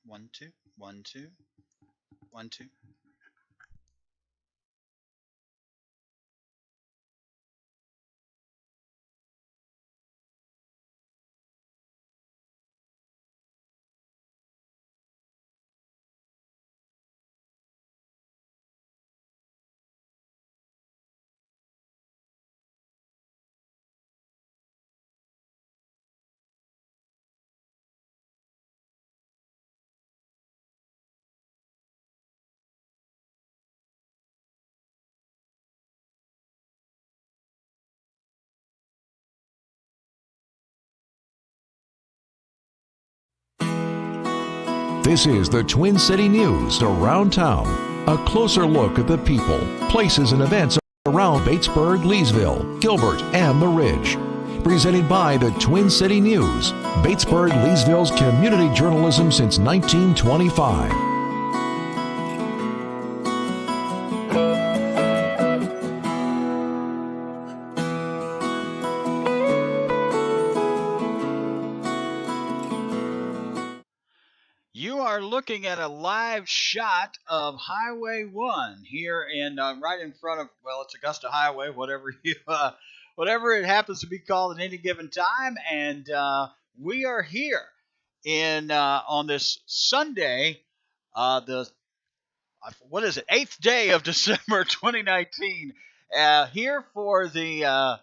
1 2 1 2 1 2. This is the Twin City News Around Town. A closer look at the people, places, and events around Batesburg-Leesville, Gilbert, and the Ridge. Presented by the Twin City News, Batesburg-Leesville's community journalism since 1925. You are looking at a live shot of Highway 1 here in right in front of, well, it's Augusta Highway, whatever it happens to be called at any given time, and we are here in on this Sunday, the what is it, 8th day of December 2019, here for the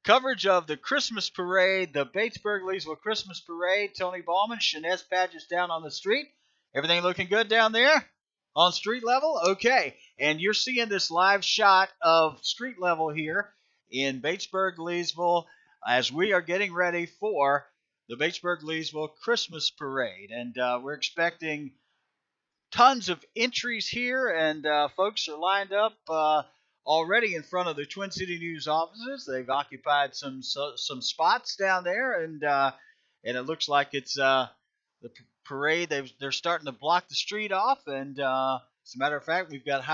coverage of the Christmas Parade, the Batesburg-Leesville Christmas Parade. Tony Baughman, Shanez Padgett down on the street. Everything looking good down there on street level? Okay. And you're seeing this live shot of street level here in Batesburg-Leesville as we are getting ready for the Batesburg-Leesville Christmas Parade. And we're expecting tons of entries here, and folks are lined up already in front of the Twin City News offices. They've occupied some spots down there, and it looks like it's the parade. They're starting to block the street off, and as a matter of fact, we've got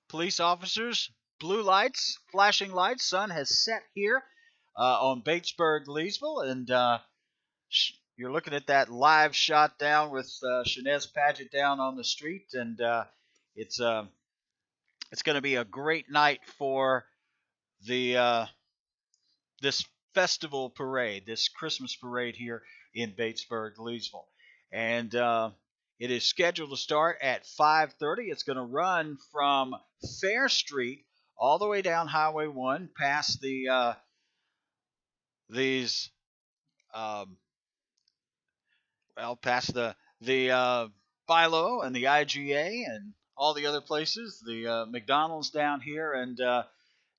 police officers, blue lights, flashing lights. Sun has set here on Batesburg-Leesville, and you're looking at that live shot down with Shanez Padgett down on the street, and it's going to be a great night for the this festival parade, this Christmas parade here in Batesburg-Leesville, and it is scheduled to start at 5:30. It's going to run from Fair Street all the way down Highway 1 past past the Philo and the IGA and all the other places, the McDonald's down here, and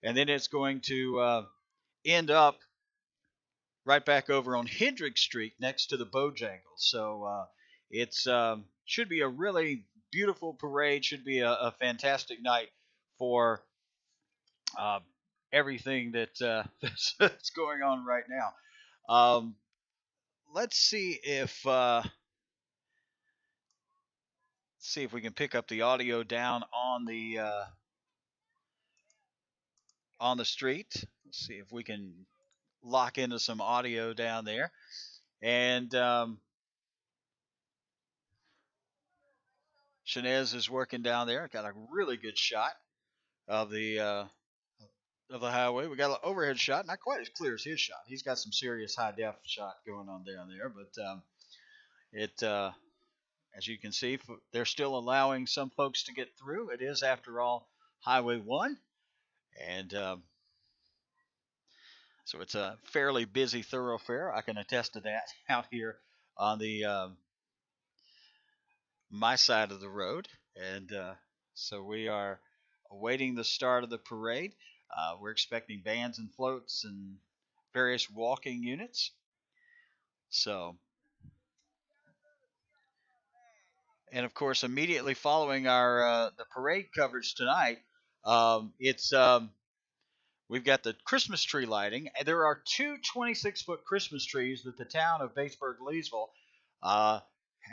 then it's going to end up right back over on Hendrick Street next to the Bojangles. So it's should be a really beautiful parade. Should be a fantastic night for everything that's going on right now. Let's see if we can pick up the audio down on the street. Let's see if we can lock into some audio down there. And Shanez is working down there. Got a really good shot of the highway. We got an overhead shot, not quite as clear as his shot. He's got some serious high def shot going on down there, but as you can see, they're still allowing some folks to get through. It is, after all, Highway 1, and so it's a fairly busy thoroughfare. I can attest to that out here on the my side of the road, and so we are awaiting the start of the parade. We're expecting bands and floats and various walking units. So, and of course, immediately following our the parade coverage tonight, we've got the Christmas tree lighting. There are two 26-foot Christmas trees that the town of Batesburg-Leesville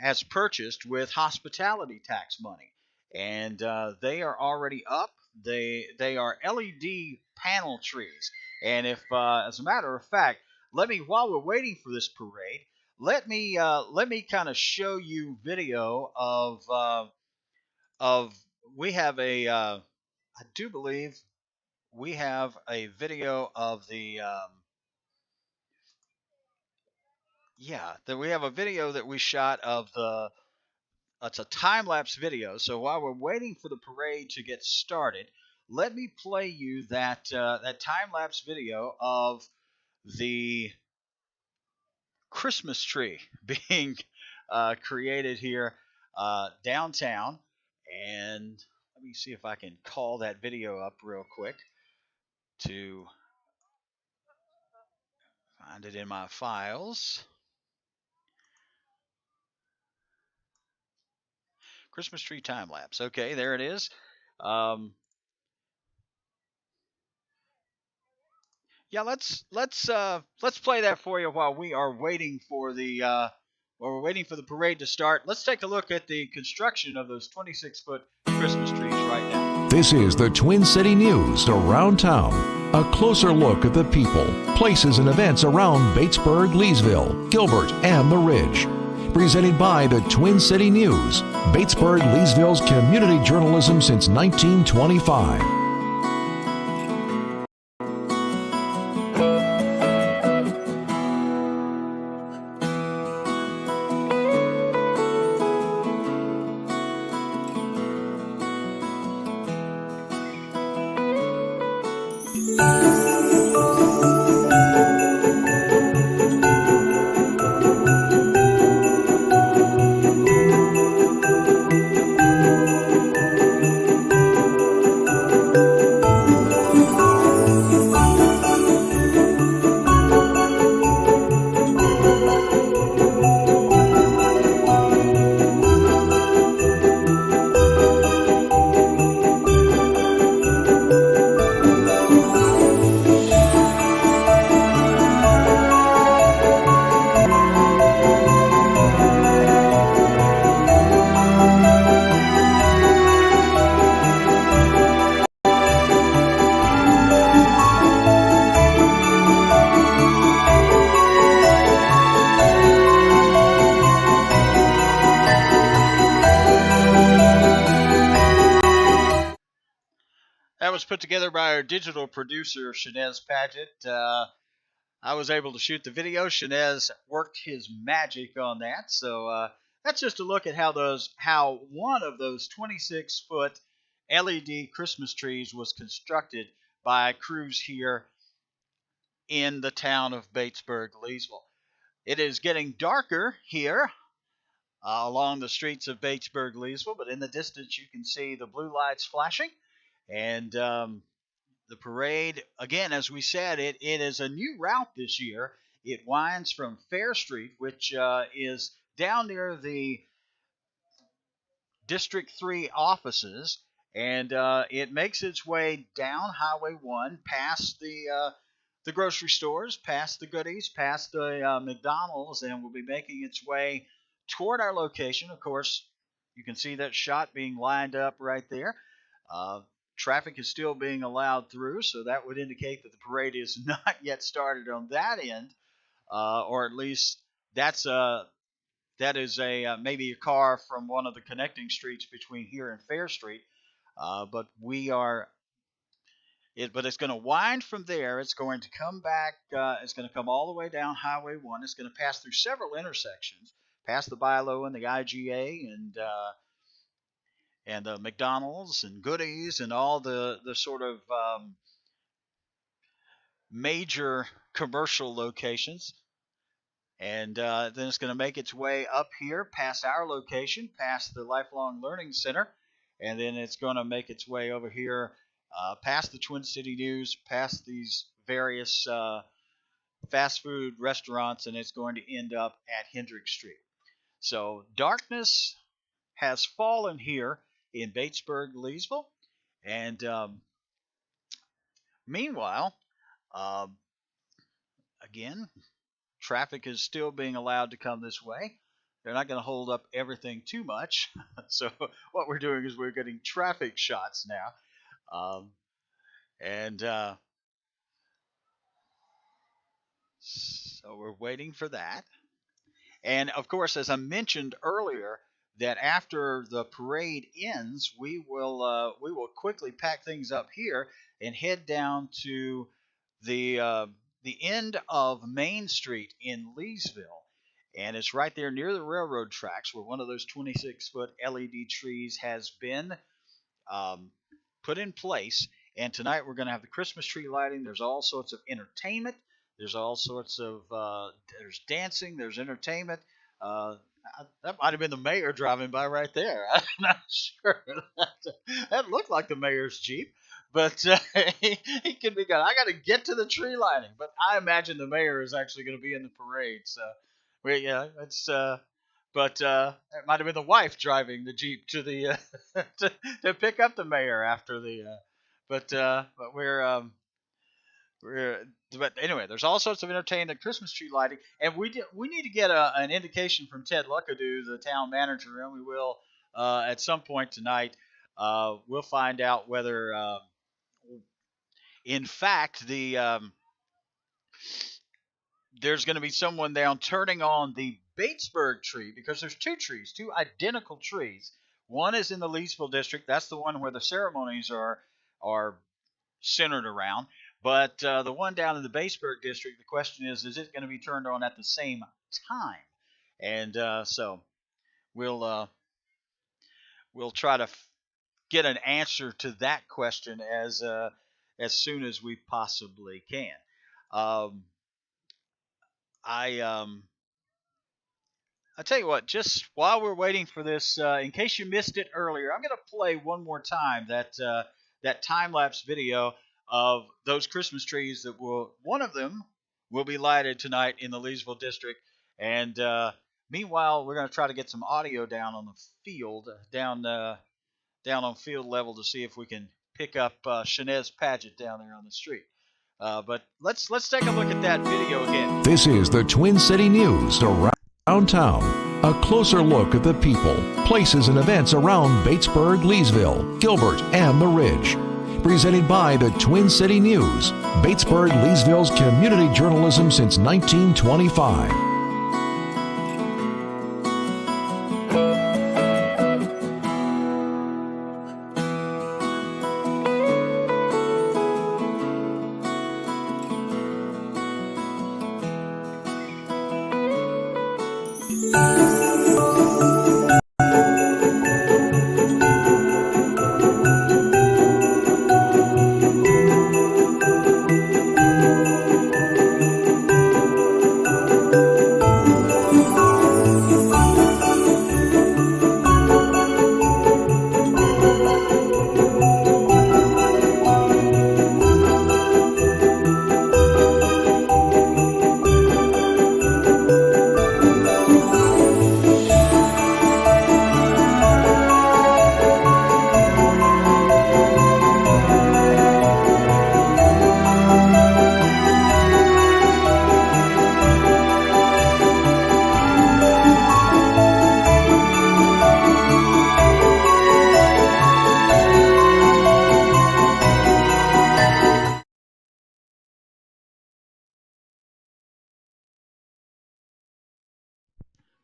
has purchased with hospitality tax money, and they are already up. They are LED panel trees, and if as a matter of fact, while we're waiting for this parade, let me kind of show you video of we have I do believe we have a video of the yeah, that we have a video that we shot of the it's a time lapse video. So while we're waiting for the parade to get started, let me play you that time lapse video of the Christmas tree being created here downtown. And let me see if I can call that video up real quick to find it in my files. Christmas tree time lapse. Okay, there it is. Um, yeah, let's play that for you while we are waiting for the while we're waiting for the parade to start. Let's take a look at the construction of those 26-foot Christmas trees right now. This is the Twin City News Around Town. A closer look at the people, places, and events around Batesburg-Leesville, Gilbert, and the Ridge. Presented by the Twin City News, Batesburg-Leesville's community journalism since 1925. That was put together by our digital producer, Shanez Padgett. I was able to shoot the video. Shanez worked his magic on that. So that's just a look at how one of those 26-foot LED Christmas trees was constructed by crews here in the town of Batesburg-Leesville. It is getting darker here along the streets of Batesburg-Leesville, but in the distance you can see the blue lights flashing. And the parade, again, as we said, it is a new route this year. It winds from Fair Street, which is down near the District 3 offices, and it makes its way down Highway 1, past the grocery stores, past the goodies, past the McDonald's, and will be making its way toward our location. Of course, you can see that shot being lined up right there. Traffic is still being allowed through, so that would indicate that the parade is not yet started on that end, or at least that is maybe a car from one of the connecting streets between here and Fair Street. But it's going to wind from there. It's going to come back. It's going to come all the way down Highway 1. It's going to pass through several intersections, past the BI-LO and the IGA, and the McDonald's and goodies and all the sort of major commercial locations. And then it's going to make its way up here past our location, past the Lifelong Learning Center. And then it's going to make its way over here past the Twin City News, past these various fast food restaurants, and it's going to end up at Hendrick Street. So darkness has fallen here in Batesburg-Leesville. And meanwhile, again, traffic is still being allowed to come this way. They're not going to hold up everything too much. So what we're doing is we're getting traffic shots now. So we're waiting for that. And of course, as I mentioned earlier, that after the parade ends, we will quickly pack things up here and head down to the end of Main Street in Leesville, and it's right there near the railroad tracks where one of those 26-foot LED trees has been um, put in place. And tonight we're going to have the Christmas tree lighting. There's all sorts of entertainment. There's all sorts of there's dancing. There's entertainment. Uh, that might have been the mayor driving by right there. I'm not sure. That looked like the mayor's Jeep, but he could be gone. I got to get to the tree lighting, but I imagine the mayor is actually going to be in the parade. So, yeah, it's but it might have been the wife driving the Jeep to the to pick up the mayor after the. But we're but anyway, there's all sorts of entertainment, Christmas tree lighting, and we need to get an indication from Ted Luckadoo, the town manager, and we will at some point tonight. We'll find out whether, in fact, there's going to be someone down turning on the Batesburg tree, because there's two trees, two identical trees. One is in the Leesville district. That's the one where the ceremonies are centered around. But the one down in the Batesburg district, the question is it going to be turned on at the same time? And so we'll we'll try to get an answer to that question as soon as we possibly can. Um, I tell you what, just while we're waiting for this, in case you missed it earlier, I'm going to play one more time that time lapse video of those Christmas trees that one of them will be lighted tonight in the Leesville district, and meanwhile we're going to try to get some audio down on the field, down on field level, to see if we can pick up Shanez Padgett down there on the street. But let's take a look at that video again. This is the Twin City News around town. A closer look at the people, places, and events around Batesburg-Leesville, Gilbert, and the Ridge. Presented by the Twin City News, Batesburg-Leesville's community journalism since 1925.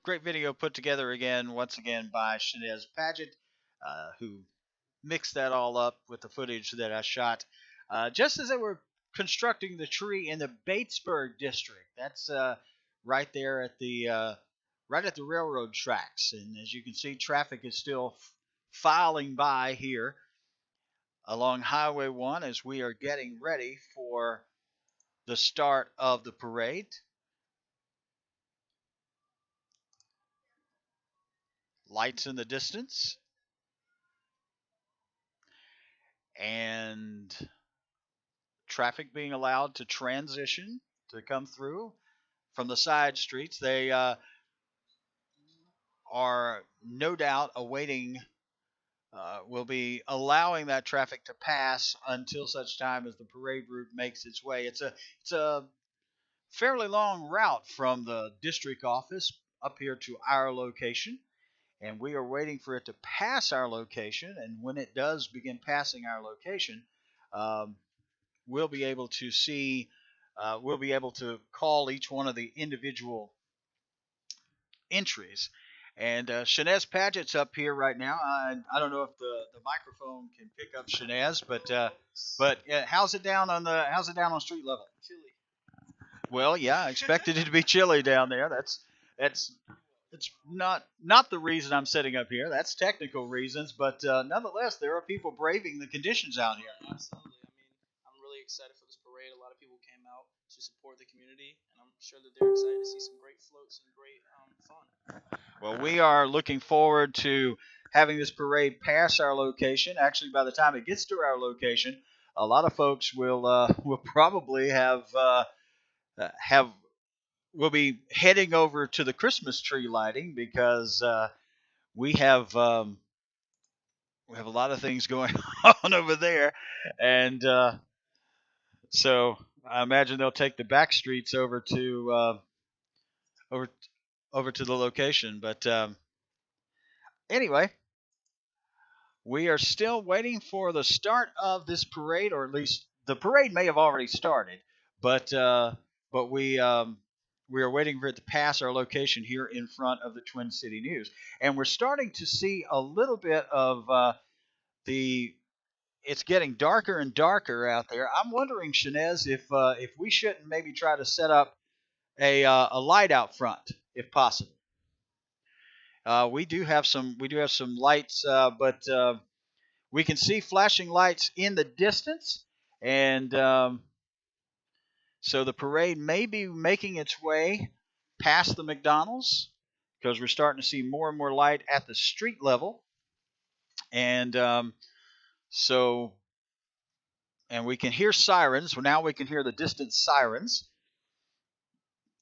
Great video put together once again by Shanez Padgett, who mixed that all up with the footage that I shot just as they were constructing the tree in the Batesburg district. That's right there at the right at the railroad tracks, and as you can see, traffic is still filing by here along Highway 1 as we are getting ready for the start of the parade. Lights in the distance, and traffic being allowed to transition to come through from the side streets. They are no doubt awaiting, will be allowing that traffic to pass until such time as the parade route makes its way. It's a fairly long route from the district office up here to our location, and we are waiting for it to pass our location. And when it does begin passing our location, we'll be able to see, we'll be able to call each one of the individual entries. And Shanez Padgett's up here right now. I don't know if the microphone can pick up Shanez, but how's it down on street level? Chilly. Well, yeah, I expected it to be chilly down there. That's it's not the reason I'm sitting up here. That's technical reasons, but nonetheless, there are people braving the conditions out here. Absolutely. I mean, I'm really excited for this parade. A lot of people came out to support the community, and I'm sure that they're excited to see some great floats and great fun. Well, we are looking forward to having this parade pass our location. Actually, by the time it gets to our location, a lot of folks will probably have will be heading over to the Christmas tree lighting because we have we have a lot of things going on over there, and so I imagine they'll take the back streets over over to the location. But anyway, we are still waiting for the start of this parade, or at least the parade may have already started, but we are waiting for it to pass our location here in front of the Twin City News, and we're starting to see a little bit of the. It's getting darker and darker out there. I'm wondering, Shanez, if we shouldn't maybe try to set up a light out front, if possible. We do have some lights, but we can see flashing lights in the distance, and so the parade may be making its way past the McDonald's because we're starting to see more and more light at the street level, and so and we can hear sirens. Well, now we can hear the distant sirens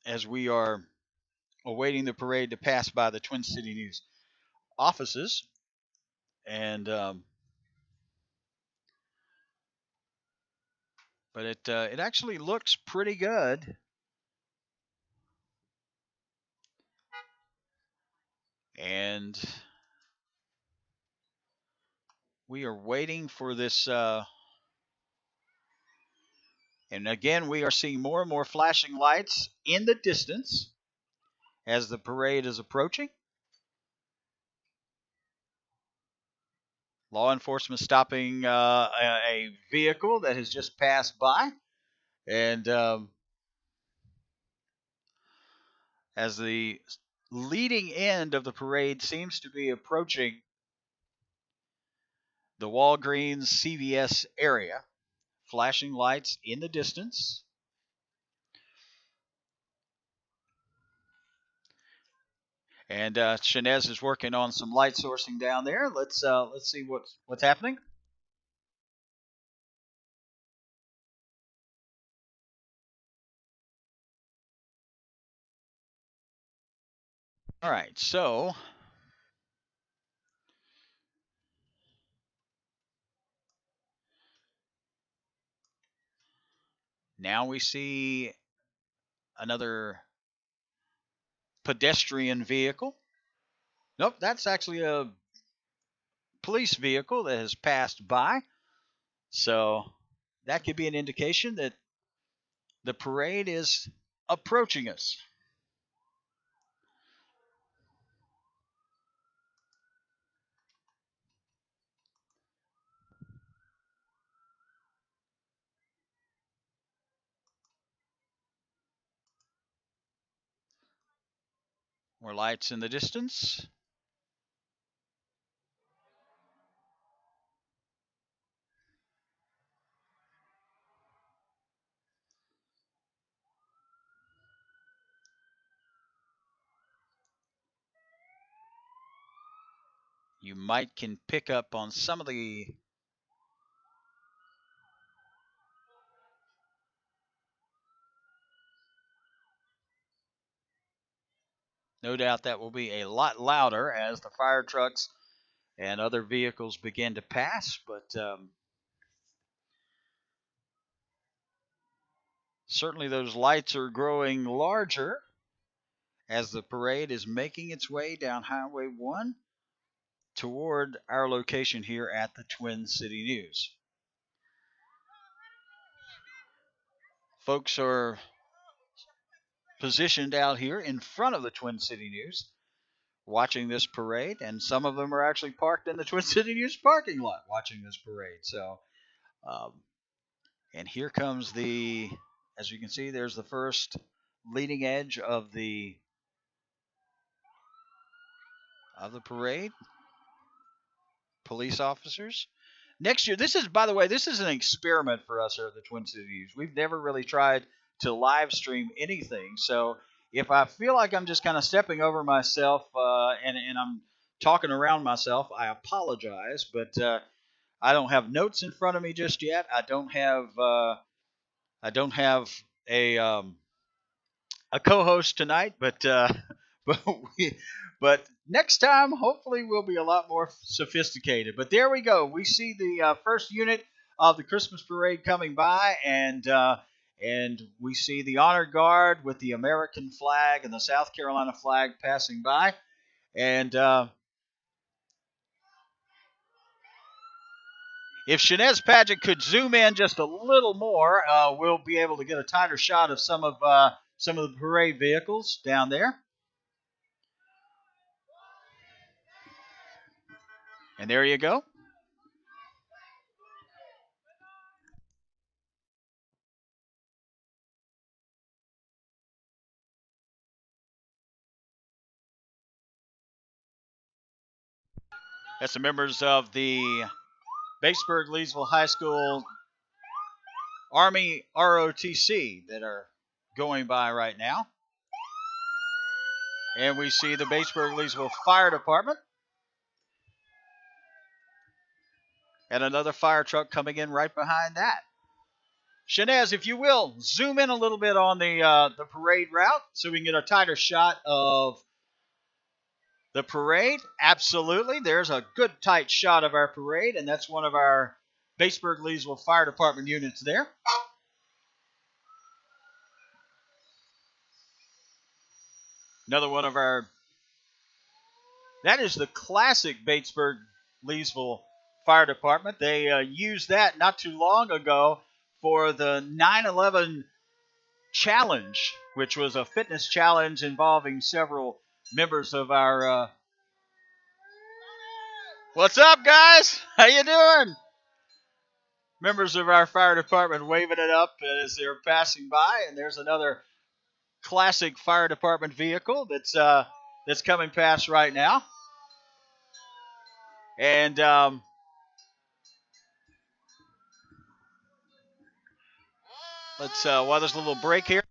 as we are awaiting the parade to pass by the Twin City News offices, and but it actually looks pretty good. And we are waiting for this. And again, we are seeing more and more flashing lights in the distance as the parade is approaching. Law enforcement stopping a vehicle that has just passed by. And as the leading end of the parade seems to be approaching the Walgreens CVS area, flashing lights in the distance. And Shanez is working on some light sourcing down there. Let's see what's happening. All right, so now we see another pedestrian vehicle. Nope, that's actually a police vehicle that has passed by. So that could be an indication that the parade is approaching us. More lights in the distance. You might can pick up on some of the no doubt that will be a lot louder as the fire trucks and other vehicles begin to pass, but certainly those lights are growing larger as the parade is making its way down Highway 1 toward our location here at the Twin City News. Folks are positioned out here in front of the Twin City News, watching this parade, and some of them are actually parked in the Twin City News parking lot watching this parade. So, um, and here comes as you can see, there's the first leading edge of the parade. Police officers. Next year, by the way, this is an experiment for us here at the Twin Cities. We've never really tried to live stream anything. So if I feel like I'm just kind of stepping over myself and I'm talking around myself, I apologize. But I don't have notes in front of me just yet. I don't have a co-host tonight, but but but next time hopefully we'll be a lot more sophisticated. But there we go. We see the first unit of the Christmas parade coming by, and we see the honor guard with the American flag and the South Carolina flag passing by, and if Shanez Padgett could zoom in just a little more, we'll be able to get a tighter shot of some of the parade vehicles down there. And there you go. That's the members of the Batesburg-Leesville High School Army ROTC that are going by right now. And we see the Batesburg-Leesville Fire Department. And another fire truck coming in right behind that. Shanez, if you will, zoom in a little bit on the parade route so we can get a tighter shot of the parade. Absolutely. There's a good tight shot of our parade, and that's one of our Batesburg-Leesville Fire Department units there. Another one of our, that is the classic Batesburg-Leesville Fire Department. They used that not too long ago for the 9/11 challenge, which was a fitness challenge involving several members of our, what's up, guys? How you doing? Members of our fire department waving it up as they're passing by, and there's another classic fire department vehicle that's coming past right now. And let's while there's a little break here.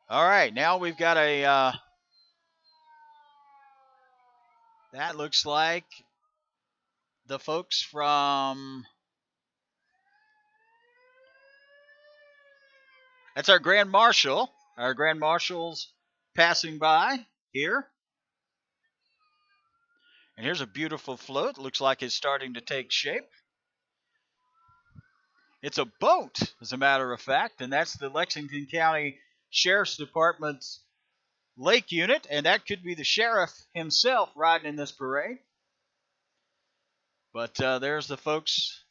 All right, now we've got a that looks like the folks from, that's our Grand Marshal. Our Grand Marshal's passing by here. And here's a beautiful float. Looks like it's starting to take shape. It's a boat, as a matter of fact, and that's the Lexington County Sheriff's Department's lake unit, and that could be the sheriff himself riding in this parade. But there's the folks.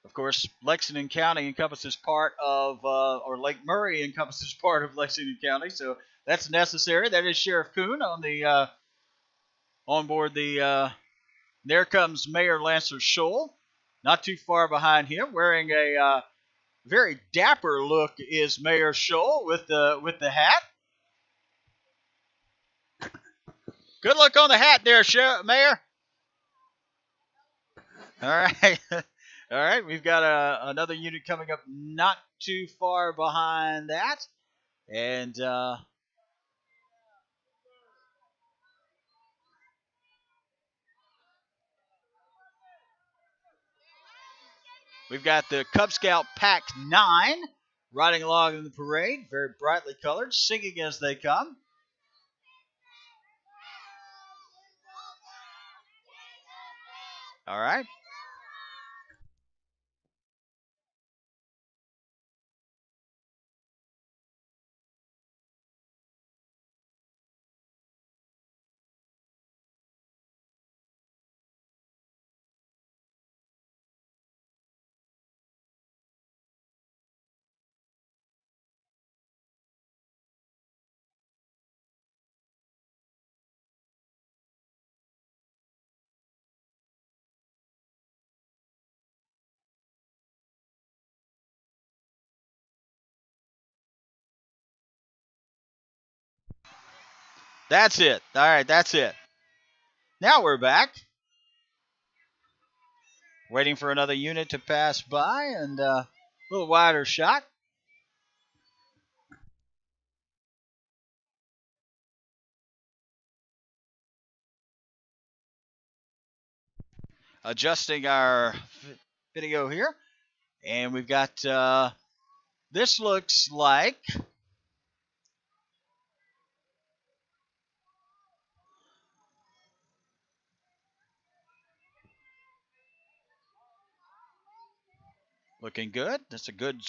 Of course, Lexington County encompasses part of, or Lake Murray encompasses part of Lexington County, so that's necessary. That is Sheriff Kuhn on the on board the. There comes Mayor Lancer Scholl, not too far behind him, wearing a very dapper look. Is Mayor Scholl with the hat? Good look on the hat there, Mayor. All right. All right, we've got another unit coming up not too far behind that. And we've got the Cub Scout Pack 9 riding along in the parade, very brightly colored, singing as they come. All right. That's it. All right, that's it. Now we're back. Waiting for another unit to pass by, and a little wider shot. Adjusting our video here, and we've got this looks like looking good. That's a good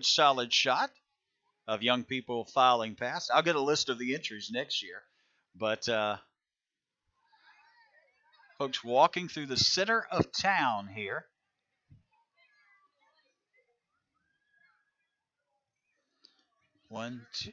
solid shot of young people filing past. I'll get a list of the entries next year, but folks walking through the center of town here. One, two.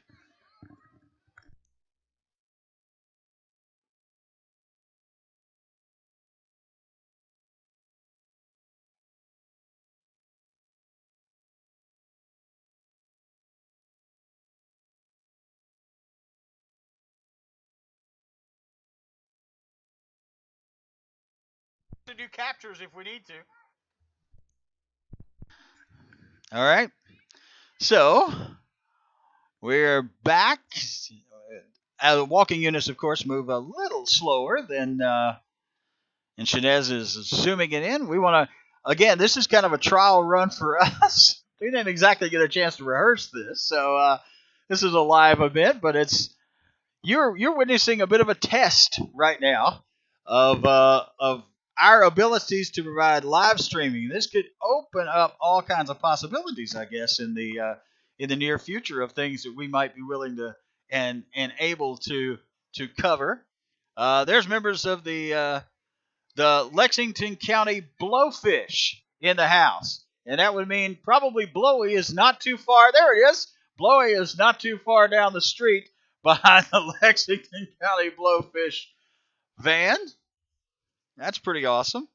To do captures if we need to. All right. So we're back. Walking units, of course, move a little slower than and Shanez is zooming it in. We want to, again, this is kind of a trial run for us. We didn't exactly get a chance to rehearse this, so this is a live event, but it's you're witnessing a bit of a test right now of our abilities to provide live streaming. This could open up all kinds of possibilities, I guess, in the near future of things that we might be willing to and able to cover. There's members of the Lexington County Blowfish in the house. And that would mean probably Blowy is not too far. There it is. Blowy is not too far down the street behind the Lexington County Blowfish van. That's pretty awesome.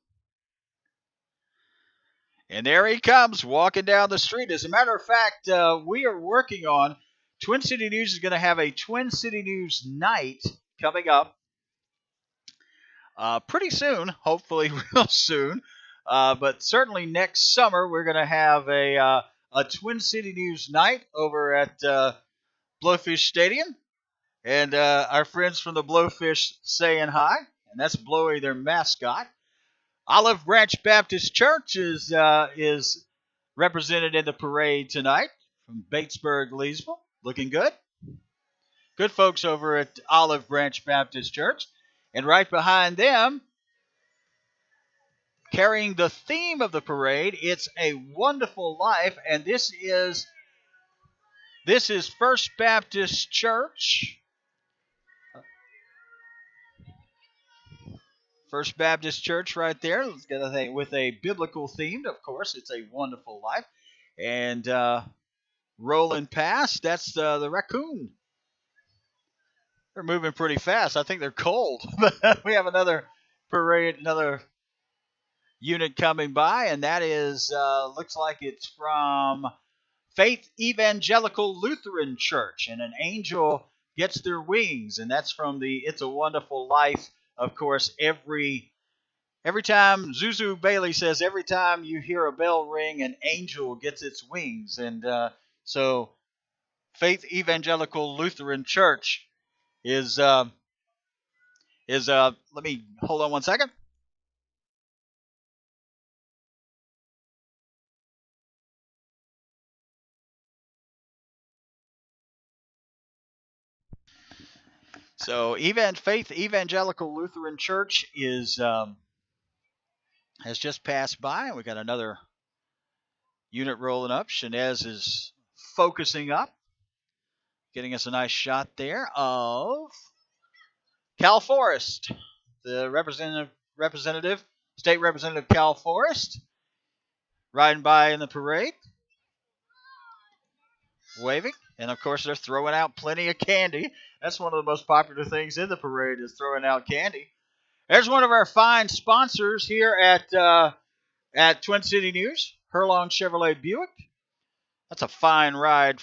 And there he comes walking down the street. As a matter of fact, we are working on Twin City News is going to have a Twin City News night coming up pretty soon, hopefully real soon. But certainly next summer, we're going to have a Twin City News night over at Blowfish Stadium. And our friends from the Blowfish saying hi. And that's Blowy, their mascot. Olive Branch Baptist Church is represented in the parade tonight from Batesburg-Leesville. Looking good. Good folks over at Olive Branch Baptist Church. And right behind them, carrying the theme of the parade, it's A Wonderful Life, and this is First Baptist Church. First Baptist Church right there. With a biblical theme, of course. It's A Wonderful Life. And rolling past, that's the raccoon. They're moving pretty fast. I think they're cold. We have another parade, another unit coming by, and that is looks like it's from Faith Evangelical Lutheran Church, and an angel gets their wings, and that's from the It's a Wonderful Life. Of course, every time Zuzu Bailey says, every time you hear a bell ring, an angel gets its wings, and so Faith Evangelical Lutheran Church is let me hold on one second. So Faith Evangelical Lutheran Church is has just passed by. We got another unit rolling up. Shanez is focusing up, getting us a nice shot there of Cal Forest, the state representative Cal Forest, riding by in the parade, waving. And, of course, they're throwing out plenty of candy. That's one of the most popular things in the parade is throwing out candy. There's one of our fine sponsors here at Twin City News, Hurlong Chevrolet Buick. That's a fine ride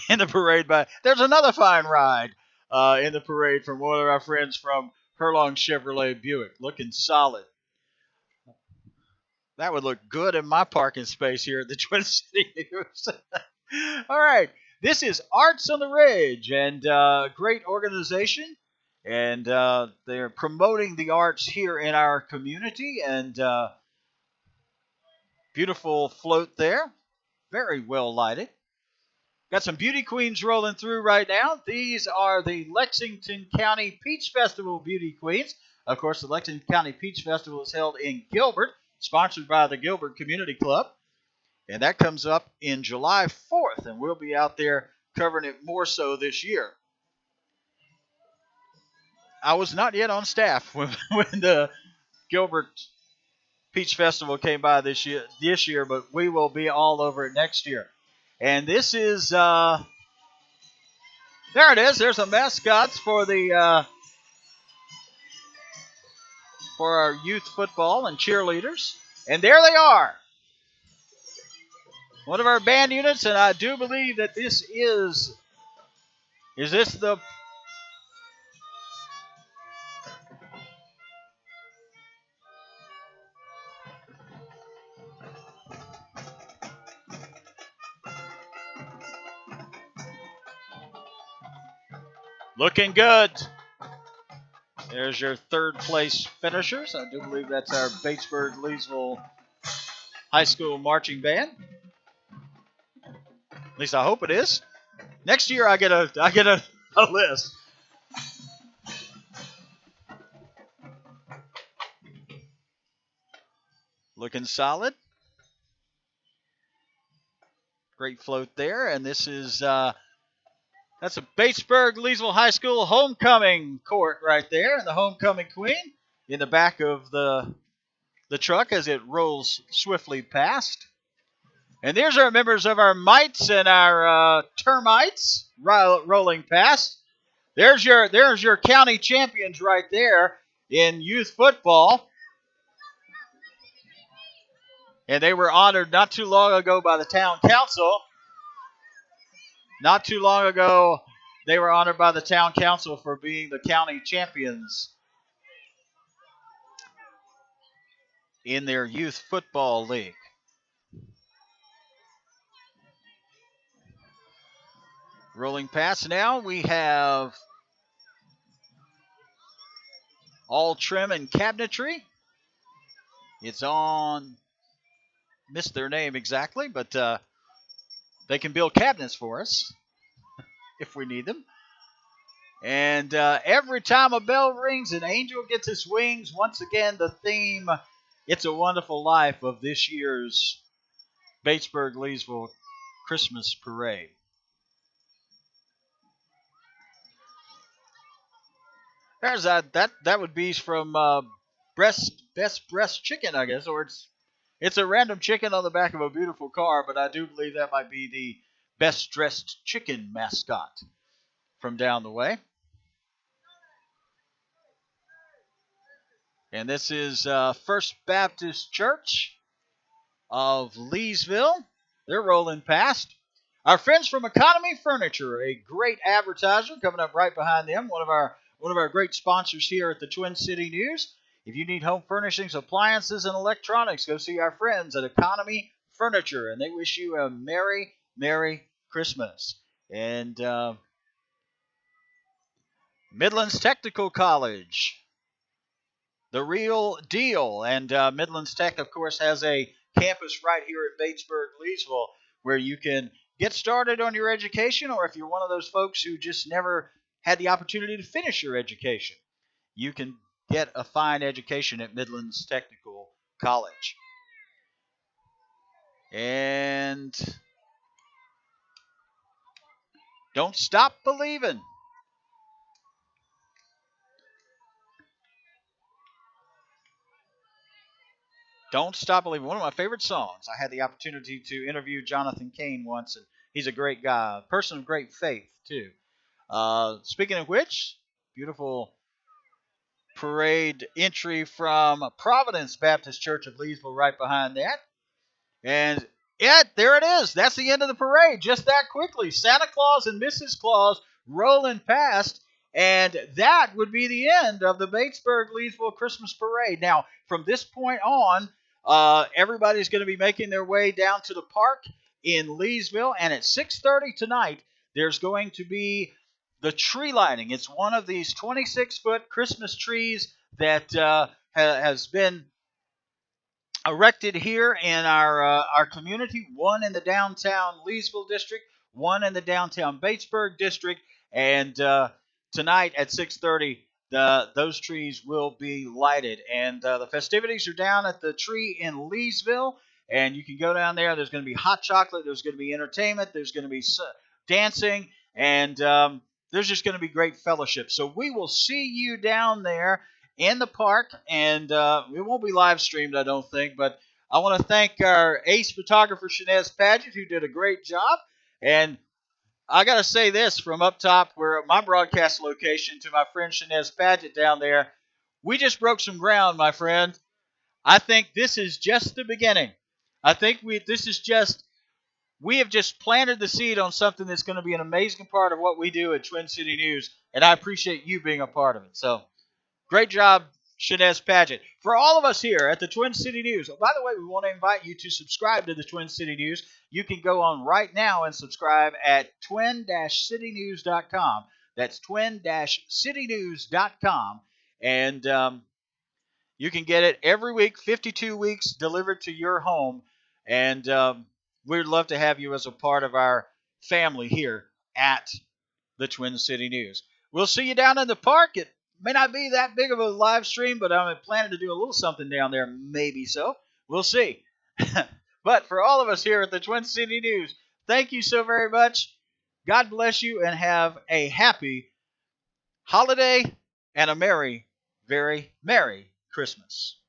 in the parade. But there's another fine ride in the parade from one of our friends from Herlong Chevrolet Buick. Looking solid. That would look good in my parking space here at the Twin City News. All right. This is Arts on the Ridge, and great organization. And they're promoting the arts here in our community. And beautiful float there. Very well lighted. Got some beauty queens rolling through right now. These are the Lexington County Peach Festival beauty queens. Of course, the Lexington County Peach Festival is held in Gilbert, sponsored by the Gilbert Community Club. And that comes up in July 4th, and we'll be out there covering it more so this year. I was not yet on staff when the Gilbert Peach Festival came by this year, but we will be all over it next year. And this is, there it is. There's the mascots for the for our youth football and cheerleaders. And there they are. One of our band units, and I do believe that this is this the... Looking good. There's your third place finishers. I do believe that's our Batesburg-Leesville High School marching band. At least I hope it is. Next year I get a list. Looking solid. Great float there, and this is that's a Batesburg-Leesville High School homecoming court right there, and the homecoming queen in the back of the truck as it rolls swiftly past. And there's our members of our mites and our termites rolling past. There's your county champions right there in youth football. And they were honored not too long ago by the town council. Not too long ago, they were honored by the town council for being the county champions in their youth football league. Rolling past now, we have All Trim and Cabinetry. It's on, missed their name exactly, but they can build cabinets for us if we need them. And every time a bell rings, an angel gets its wings. Once again, the theme, It's a Wonderful Life, of this year's Batesburg-Leesville Christmas Parade. There's that would be from Best Breast Chicken, I guess, or it's a random chicken on the back of a beautiful car, but I do believe that might be the Best Dressed Chicken mascot from down the way. And this is First Baptist Church of Leesville. They're rolling past. Our friends from Economy Furniture, a great advertiser coming up right behind them. One of our great sponsors here at the Twin City News. If you need home furnishings, appliances, and electronics, go see our friends at Economy Furniture, and they wish you a Merry, Merry Christmas. And Midlands Technical College, the real deal. And Midlands Tech, of course, has a campus right here at Batesburg-Leesville where you can get started on your education, or if you're one of those folks who just never had the opportunity to finish your education, you can get a fine education at Midlands Technical College. And don't stop believing. Don't Stop Believing. One of my favorite songs. I had the opportunity to interview Jonathan Kane once, and he's a great guy, a person of great faith, too. Speaking of which, beautiful parade entry from Providence Baptist Church of Leesville right behind that. And there it is. That's the end of the parade, just that quickly. Santa Claus and Mrs. Claus rolling past And that would be the end of the Batesburg-Leesville Christmas Parade. Now, from this point on, everybody's going to be making their way down to the park in Leesville. And at 6:30 tonight, there's going to be the tree lighting. It's one of these 26-foot Christmas trees that has been erected here in our community. One in the downtown Leesville district, one in the downtown Batesburg district, and tonight at 6:30, those trees will be lighted. And the festivities are down at the tree in Leesville, and you can go down there. There's going to be hot chocolate. There's going to be entertainment. There's going to be dancing, and there's just going to be great fellowship. So we will see you down there in the park, and it won't be live streamed, I don't think, but I want to thank our ace photographer, Shanez Padgett, who did a great job. And I got to say this from up top, where at my broadcast location, to my friend Shanez Padgett down there, we just broke some ground, my friend. I think this is just the beginning. I think we have just planted the seed on something that's going to be an amazing part of what we do at Twin City News, and I appreciate you being a part of it. So, great job, Shanez Padgett. For all of us here at the Twin City News, by the way, we want to invite you to subscribe to the Twin City News. You can go on right now and subscribe at twin-citynews.com. That's twin-citynews.com. And you can get it every week, 52 weeks, delivered to your home. And we'd love to have you as a part of our family here at the Twin City News. We'll see you down in the park. It may not be that big of a live stream, but I'm planning to do a little something down there, maybe so. We'll see. But for all of us here at the Twin City News, thank you so very much. God bless you, and have a happy holiday and a merry, very merry Christmas.